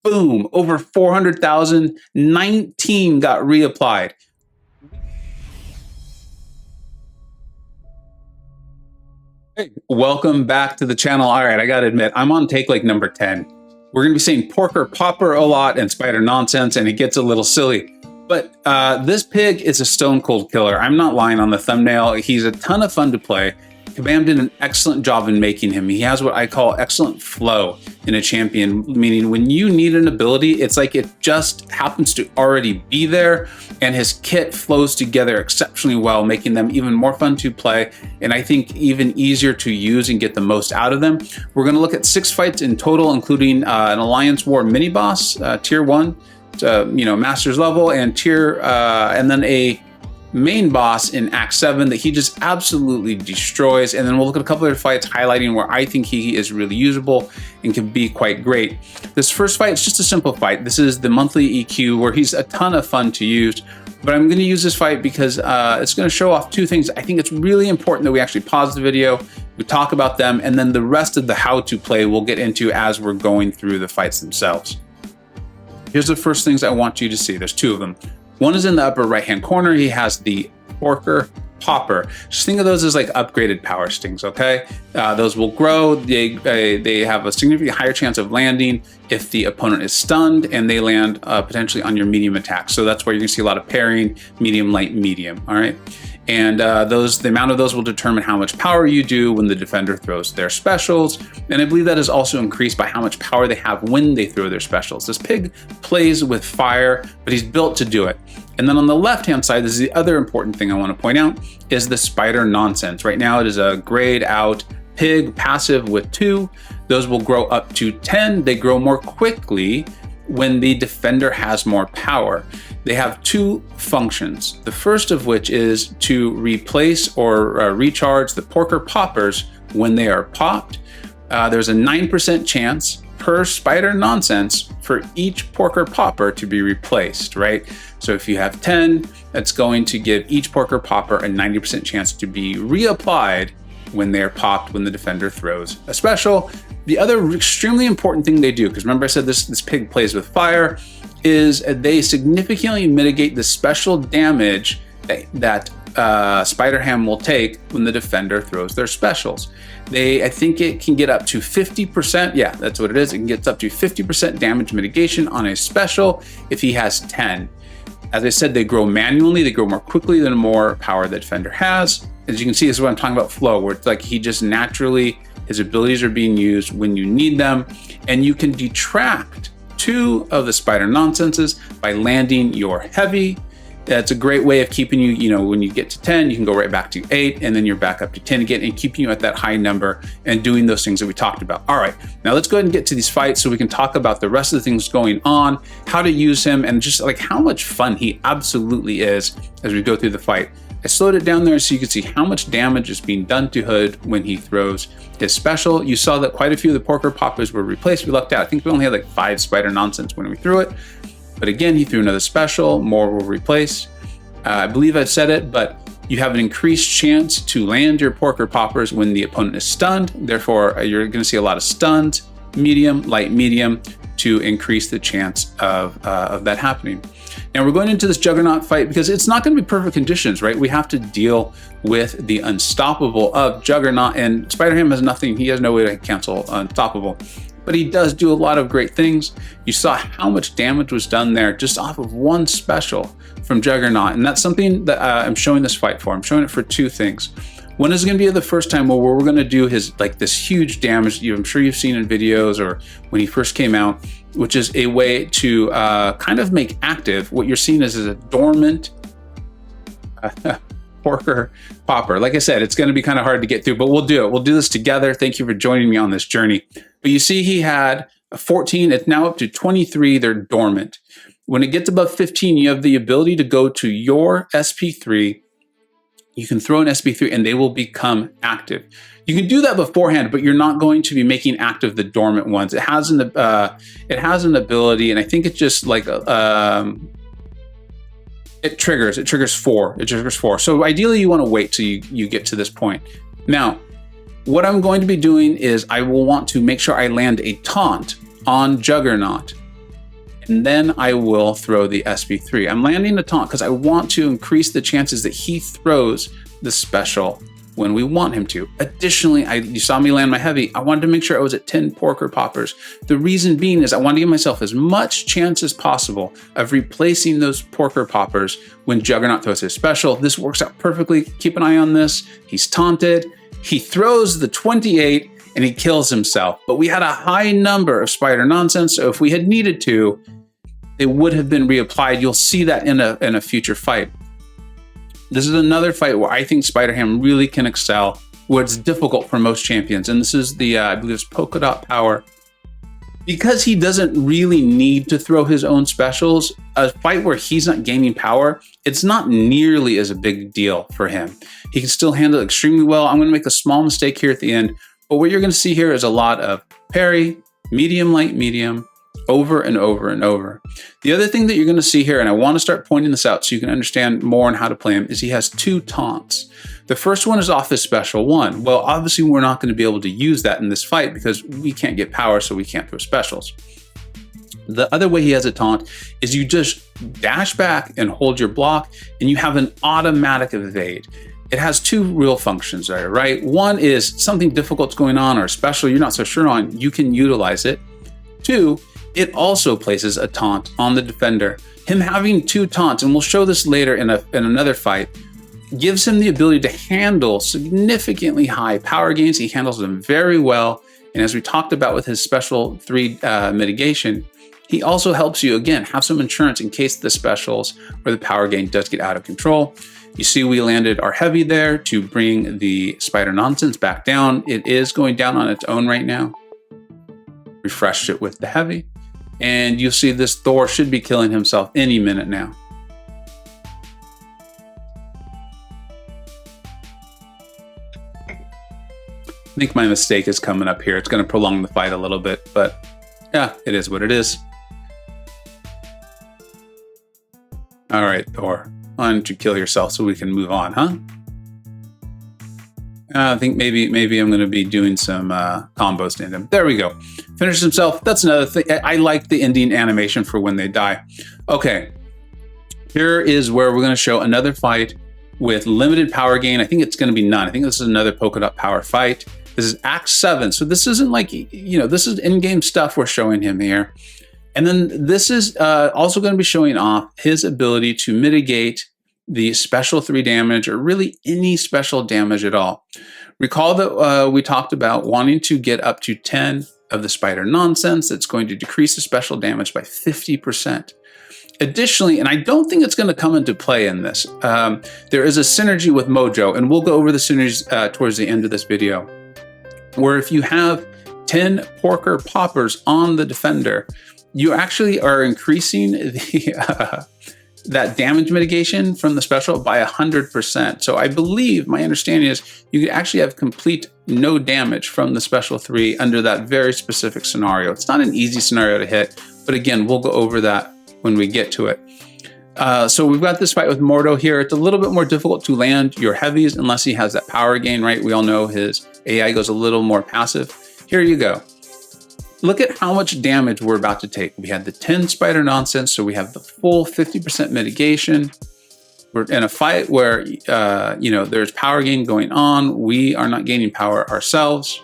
boom, over 400,000, 19 got reapplied. Hey, welcome back to the channel. All right, I gotta admit, I'm on take like number 10. We're gonna be saying porker popper a lot and spider nonsense, and it gets a little silly. But this pig is a stone cold killer. I'm not lying on the thumbnail. He's a ton of fun to play. Kabam did an excellent job in making him. He has what I call excellent flow in a champion, meaning when you need an ability, it's like it just happens to already be there, and his kit flows together exceptionally well, making them even more fun to play, and I think even easier to use and get the most out of them. We're going to look at 6 fights in total, including an Alliance War mini boss, tier 1, master's level, and and then a main boss in Act 7 that he just absolutely destroys. And then we'll look at a couple of fights highlighting where I think he is really usable and can be quite great. This first fight is just a simple fight. This is the monthly EQ where he's a ton of fun to use. But I'm going to use this fight because it's going to show off 2 things. I think it's really important that we actually pause the video, we talk about them, and then the rest of the how to play we'll get into as we're going through the fights themselves. Here's the first things I want you to see. There's 2 of them. One is in the upper right-hand corner. He has the porker popper. Just think of those as like upgraded power stings, okay? Those will grow. They have a significantly higher chance of landing if the opponent is stunned, and they land potentially on your medium attack. So that's where you're gonna see a lot of parrying, medium, light, medium, all right? And the amount of those will determine how much power you do when the defender throws their specials. And I believe that is also increased by how much power they have when they throw their specials. This pig plays with fire, but he's built to do it. And then on the left-hand side, this is the other important thing I want to point out, is the spider nonsense. Right now it is a grayed out pig passive with 2. Those will grow up to 10. They grow more quickly when the defender has more power. They have 2 functions. The first of which is to replace or recharge the porker poppers when they are popped. There's a 9% chance per spider nonsense for each porker popper to be replaced, right? So if you have 10, that's going to give each porker popper a 90% chance to be reapplied when they're popped when the defender throws a special. The other extremely important thing they do, because remember I said this pig plays with fire, is they significantly mitigate the special damage that Spider-Ham will take when the defender throws their specials. I think it can get up to 50%. Yeah, that's what it is. It can get up to 50% damage mitigation on a special if he has 10. As I said, they grow manually. They grow more quickly than the more power the defender has. As you can see, this is what I'm talking about flow, where it's like he just naturally, his abilities are being used when you need them. And you can detract 2 of the spider nonsenses by landing your heavy. That's a great way of keeping you, when you get to 10, you can go right back to 8, and then you're back up to 10 again, and keeping you at that high number and doing those things that we talked about. All right, now let's go ahead and get to these fights so we can talk about the rest of the things going on, how to use him, and just like how much fun he absolutely is as we go through the fight. I slowed it down there so you can see how much damage is being done to Hood when he throws his special. You saw that quite a few of the porker poppers were replaced. We lucked out. I think we only had like 5 spider nonsense when we threw it. But again, he threw another special, more will replace. I believe I've said it, but you have an increased chance to land your porker poppers when the opponent is stunned. Therefore, you're going to see a lot of stunned, medium, light, medium, to increase the chance of that happening. Now we're going into this Juggernaut fight because it's not going to be perfect conditions, right? We have to deal with the unstoppable of Juggernaut, and Spider-Ham has nothing. He has no way to cancel Unstoppable. But he does do a lot of great things. You saw how much damage was done there just off of 1 special from Juggernaut. And that's something that I'm showing this fight for. I'm showing it for 2 things. One is going to be the first time where we're going to do his this huge damage I'm sure you've seen in videos or when he first came out, which is a way to kind of make active what you're seeing as a dormant porker popper. Like I said, it's going to be kind of hard to get through, but we'll do it. We'll do this together. Thank you for joining me on this journey. But you see he had 14, it's now up to 23, they're dormant. When it gets above 15, you have the ability to go to your SP3. You can throw an SP3 and they will become active. You can do that beforehand, but you're not going to be making active the dormant ones. It has an ability, and I think it's just like it triggers 4. It triggers 4. So ideally you want to wait till you get to this point. Now, what I'm going to be doing is I will want to make sure I land a taunt on Juggernaut and then I will throw the SP3. I'm landing a taunt because I want to increase the chances that he throws the special when we want him to. Additionally, you saw me land my heavy. I wanted to make sure I was at 10 porker poppers. The reason being is I wanted to give myself as much chance as possible of replacing those porker poppers when Juggernaut throws his special. This works out perfectly. Keep an eye on this. He's taunted. He throws the 28 and he kills himself. But we had a high number of spider nonsense, so if we had needed to, it would have been reapplied. You'll see that in a future fight. This is another fight where I think Spider-Ham really can excel, where it's difficult for most champions. And this is the, I believe it's polka dot power. Because he doesn't really need to throw his own specials, a fight where he's not gaining power, it's not nearly as a big deal for him. He can still handle it extremely well. I'm gonna make a small mistake here at the end, but what you're gonna see here is a lot of parry, medium, light, medium, over and over and over. The other thing that you're going to see here, and I want to start pointing this out so you can understand more on how to play him, is he has 2 taunts. The first one is off his special 1. Well, obviously we're not going to be able to use that in this fight because we can't get power, so we can't throw specials. The other way he has a taunt is you just dash back and hold your block, and you have an automatic evade. It has 2 real functions there, right? One is something difficult's going on or a special you're not so sure on, you can utilize it. 2, it also places a taunt on the defender. Him having 2 taunts, and we'll show this later in another fight, gives him the ability to handle significantly high power gains. He handles them very well. And as we talked about with his special 3 mitigation, he also helps you, again, have some insurance in case the specials or the power gain does get out of control. You see we landed our heavy there to bring the spider nonsense back down. It is going down on its own right now. Refreshed it with the heavy. And you'll see this Thor should be killing himself any minute now. I think my mistake is coming up here. It's going to prolong the fight a little bit, but yeah, it is what it is. All right, Thor, why don't you kill yourself so we can move on, huh? I think maybe I'm going to be doing some combos to him. There we go. Finishes himself. That's another thing. I like the ending animation for when they die. Okay, here is where we're going to show another fight with limited power gain. I think it's going to be none. I think this is another polka dot power fight. This is Act 7. So this isn't like, this is in-game stuff we're showing him here. And then this is also going to be showing off his ability to mitigate the special 3 damage, or really any special damage at all. Recall that we talked about wanting to get up to 10 of the spider nonsense. That's going to decrease the special damage by 50%. Additionally, and I don't think it's going to come into play in this, there is a synergy with Mojo, and we'll go over the synergies towards the end of this video, where if you have 10 porker poppers on the defender, you actually are increasing the that damage mitigation from the special by 100%. So I believe, my understanding is, you could actually have complete no damage from the special 3 under that very specific scenario. It's not an easy scenario to hit, but again, we'll go over that when we get to it. So we've got this fight with Mordo here. It's a little bit more difficult to land your heavies unless he has that power gain, right? We all know his AI goes a little more passive. Here you go. Look at how much damage we're about to take. We had the 10 spider nonsense, so we have the full 50% mitigation. We're in a fight where, there's power gain going on. We are not gaining power ourselves.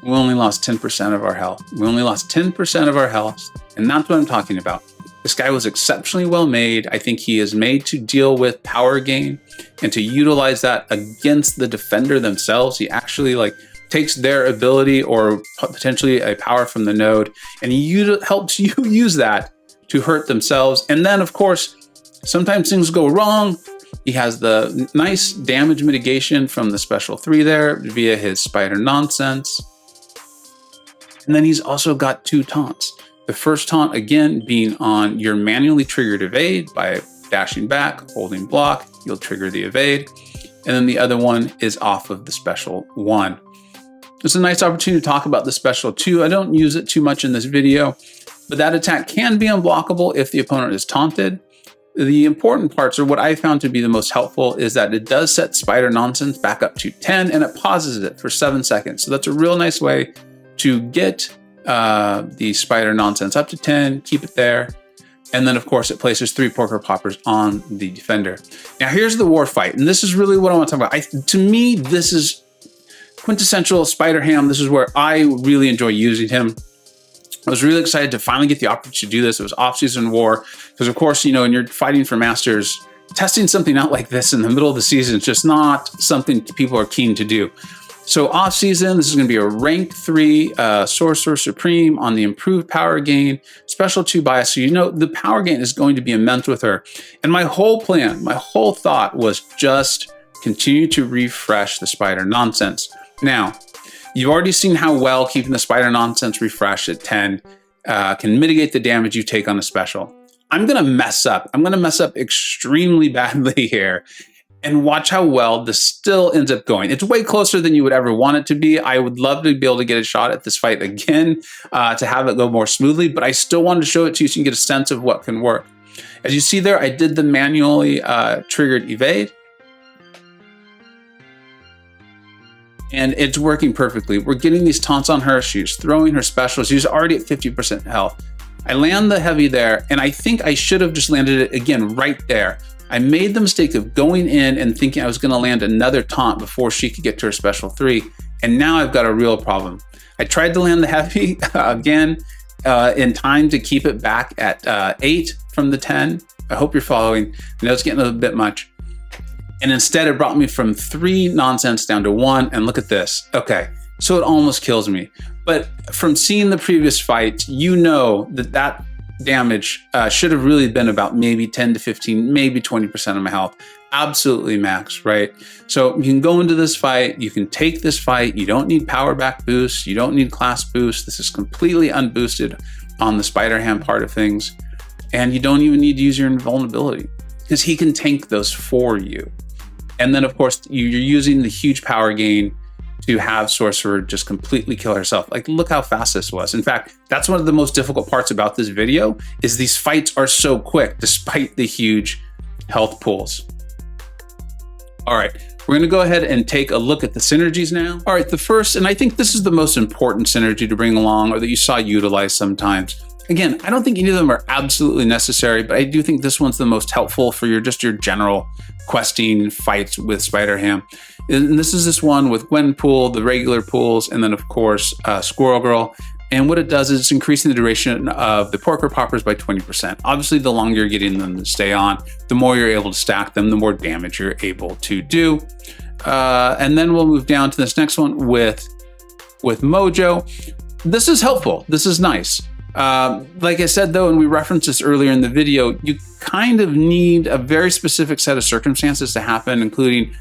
We only lost 10% of our health. We only lost 10% of our health, and that's what I'm talking about. This guy was exceptionally well made. I think he is made to deal with power gain and to utilize that against the defender themselves. He actually takes their ability or potentially a power from the node, and he helps you use that to hurt themselves. And then, of course, sometimes things go wrong. He has the nice damage mitigation from the special 3 there via his spider nonsense. And then he's also got 2 taunts. The first taunt, again, being on your manually triggered evade by dashing back, holding block, you'll trigger the evade. And then the other one is off of the special 1. It's a nice opportunity to talk about the special 2. I don't use it too much in this video, but that attack can be unblockable if the opponent is taunted. The important parts, or what I found to be the most helpful, is that it does set spider nonsense back up to 10 and it pauses it for 7 seconds. So that's a real nice way to get the spider nonsense up to 10, keep it there. And then, of course, it places 3 porker poppers on the defender. Now, here's the war fight. And this is really what I want to talk about. To me, this is quintessential Spider-Ham. This is where I really enjoy using him. I was really excited to finally get the opportunity to do this. It was off-season war. Because, of course, you know, when you're fighting for Masters, testing something out like this in the middle of the season is just not something people are keen to do. So off-season, this is going to be a rank 3 Sorcerer Supreme on the improved power gain, special 2 bias. So you know the power gain is going to be immense with her. And my whole plan, my whole thought was just continue to refresh the spider nonsense. Now, you've already seen how well keeping the spider nonsense refreshed at 10 can mitigate the damage you take on a special. I'm going to mess up. I'm going to mess up extremely badly here. And watch how well this still ends up going. It's way closer than you would ever want it to be. I would love to be able to get a shot at this fight again to have it go more smoothly, but I still wanted to show it to you so you can get a sense of what can work. As you see there, I did the manually triggered evade. And it's working perfectly. We're getting these taunts on her. She's throwing her specials. She's already at 50% health. I land the heavy there, and I think I should have just landed it again right there. I made the mistake of going in and thinking I was going to land another taunt before she could get to her special 3, and now I've got a real problem. I tried to land the heavy again in time to keep it back at 8 from the 10. I hope you're following. I know it's getting a bit much. And instead it brought me from 3 nonsense down to 1, and look at this. Okay, so it almost kills me. But from seeing the previous fight, you know that damage should have really been about maybe 10 to 15, maybe 20% of my health. Absolutely max, right? So you can go into this fight, you can take this fight, you don't need power back boost, you don't need class boost. This is completely unboosted on the Spider-Ham part of things. And you don't even need to use your invulnerability because he can tank those for you. And then of course, you're using the huge power gain to have Sorcerer just completely kill herself. Like, look how fast this was. In fact, that's one of the most difficult parts about this video is these fights are so quick despite the huge health pools. All right, we're gonna go ahead and take a look at the synergies now. All right, the first, and I think this is the most important synergy to bring along or that you saw utilized sometimes. Again, I don't think any of them are absolutely necessary, but I do think this one's the most helpful for your general questing fights with Spider-Ham. And this is this one with Gwenpool, the regular pools, and then of course, Squirrel Girl. And what it does is it's increasing the duration of the porker poppers by 20%. Obviously, the longer you're getting them to stay on, the more you're able to stack them, the more damage you're able to do. And then we'll move down to this next one with Mojo. This is helpful. This is nice. Like I said, though, and we referenced this earlier in the video, you kind of need a very specific set of circumstances to happen, including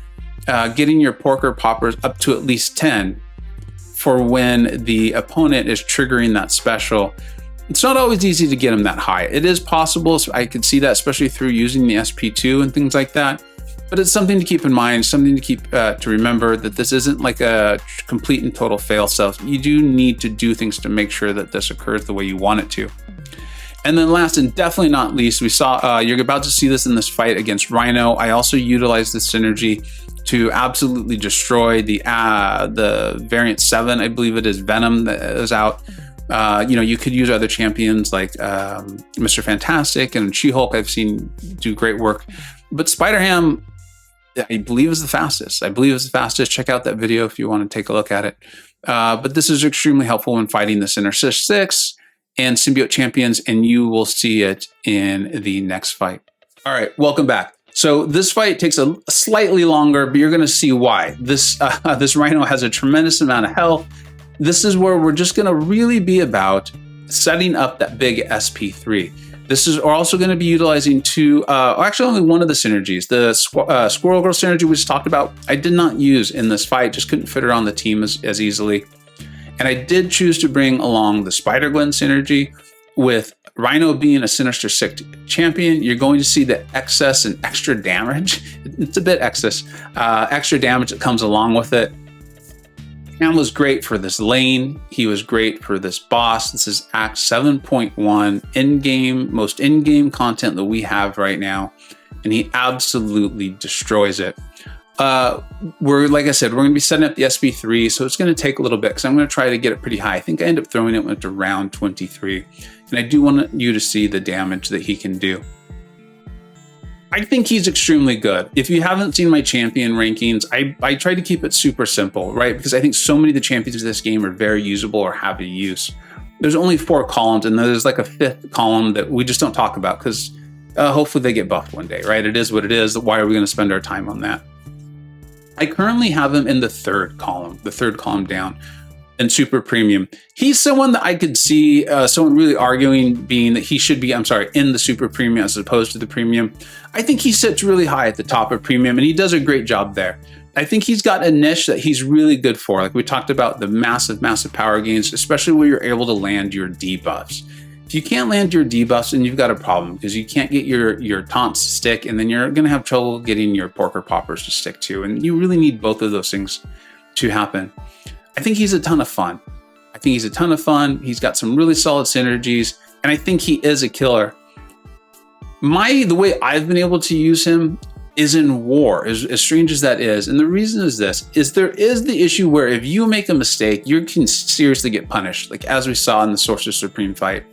getting your porker poppers up to at least 10 for when the opponent is triggering that special. It's not always easy to get them that high. It is possible. So I could see that, especially through using the SP2 and things like that. But it's something to keep in mind, something to keep to remember that this isn't like a complete and total fail safe. You do need to do things to make sure that this occurs the way you want it to. And then last and definitely not least, we saw you're about to see this in this fight against Rhino. I also utilized this synergy to absolutely destroy the variant 7, I believe it is, Venom that is out. You know, you could use other champions like Mr. Fantastic and She-Hulk I've seen do great work. But Spider-Ham, I believe is the fastest. Check out that video if you want to take a look at it. But this is extremely helpful when fighting the Sinister 6 and Symbiote champions, and you will see it in the next fight. All right, welcome back. So this fight takes a slightly longer, but you're going to see why. This Rhino has a tremendous amount of health. This is where we're just going to really be about setting up that big SP3. We're also going to be utilizing actually only one of the synergies. The Squirrel Girl synergy we just talked about, I did not use in this fight, just couldn't fit her on the team as easily. And I did choose to bring along the Spider-Gwen synergy. With Rhino being a Sinister 6 champion, you're going to see the excess and extra damage. It's a bit excess, extra damage that comes along with it. Cam was great for this lane. He was great for this boss. This is Act 7.1 most in-game content that we have right now. And he absolutely destroys it. like I said, we're going to be setting up the SP3, so it's going to take a little bit because I'm going to try to get it pretty high. I think I end up throwing it to round 23, and I do want you to see the damage that he can do. I think he's extremely good. If you haven't seen my champion rankings, I try to keep it super simple, right? Because I think so many of the champions of this game are very usable or have a use. There's only 4 columns, and there's like a 5th column that we just don't talk about because hopefully they get buffed one day, right? It is what it is. Why are we going to spend our time on that? I currently have him in the 3rd column down, in super premium. He's someone that I could see someone really arguing being that he should be, in the super premium as opposed to the premium. I think he sits really high at the top of premium, and he does a great job there. I think he's got a niche that he's really good for. Like we talked about the massive power gains, especially where you're able to land your debuffs. If you can't land your debuffs, then you've got a problem because you can't get your taunts to stick, and then you're going to have trouble getting your porker poppers to stick too. And you really need both of those things to happen. I think he's a ton of fun. He's got some really solid synergies, and I think he is a killer. The way I've been able to use him is in war, as strange as that is. And the reason is there is the issue where if you make a mistake, you can seriously get punished, like as we saw in the Sorcerer Supreme fight.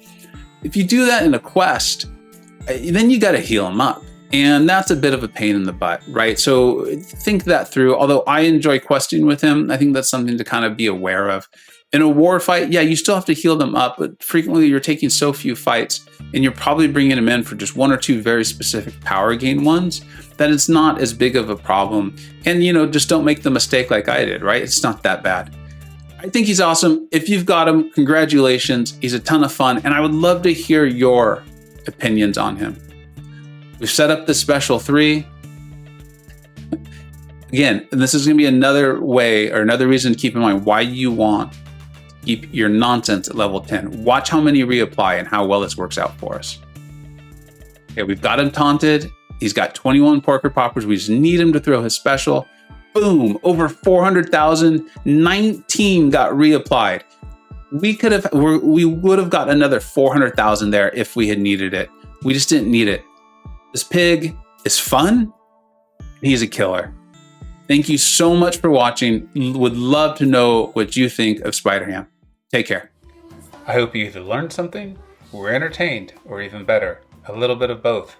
If you do that in a quest, then you got to heal him up. And that's a bit of a pain in the butt, right? So think that through. Although I enjoy questing with him, I think that's something to kind of be aware of. In a war fight, yeah, you still have to heal them up, but frequently you're taking so few fights and you're probably bringing them in for just 1 or 2 very specific power gain ones that it's not as big of a problem. And, just don't make the mistake like I did, right? It's not that bad. I think he's awesome. If you've got him, congratulations. He's a ton of fun, and I would love to hear your opinions on him. We've set up the special 3. Again, this is going to be another way or another reason to keep in mind why you want to keep your nonsense at level 10. Watch how many reapply and how well this works out for us. Okay, we've got him taunted. He's got 21 porker poppers. We just need him to throw his special. Boom, over 400,000, 19 got reapplied. We would have got another 400,000 there if we had needed it. We just didn't need it. This pig is fun. He's a killer. Thank you so much for watching. Would love to know what you think of Spider-Ham. Take care. I hope you either learned something, were entertained, or even better, a little bit of both.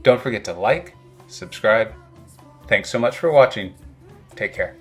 Don't forget to like, subscribe. Thanks so much for watching. Take care.